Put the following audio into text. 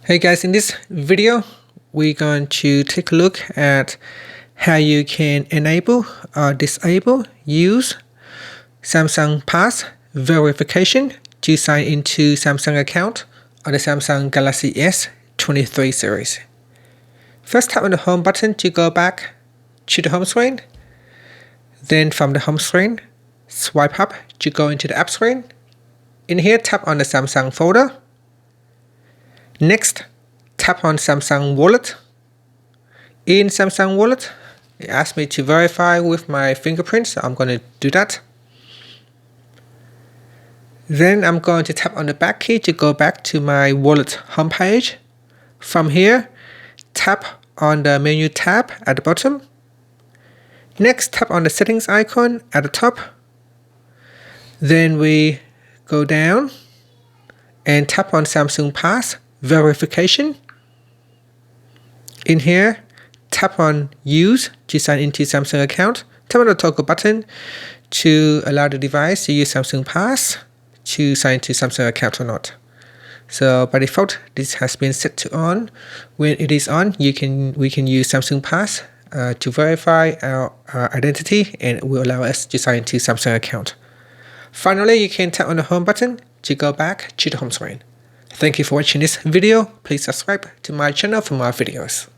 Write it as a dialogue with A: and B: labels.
A: Hey guys, in this video, we're going to take a look at how you can enable or disable use Samsung Pass verification to sign into Samsung account on the Samsung Galaxy S23 series. First, tap on the home button to go back to the home screen. Then from the home screen, swipe up to go into the app screen. In here, tap on the Samsung folder. Next, tap on Samsung Wallet. In Samsung Wallet, it asks me to verify with my fingerprint, so I'm going to do that. Then I'm going to tap on the back key to go back to my wallet homepage. From here, tap on the menu tab at the bottom. Next, tap on the settings icon at the top. Then we go down and tap on Samsung Pass verification. In here, tap on use to sign into Samsung account. Tap on the toggle button to allow the device to use Samsung Pass to sign into Samsung account or not. So by default, this has been set to on. When it is on, we can use Samsung Pass to verify our identity, and it will allow us to sign into Samsung account. Finally, you can tap on the home button to go back to the home screen. Thank you for watching this video. Please subscribe to my channel for more videos.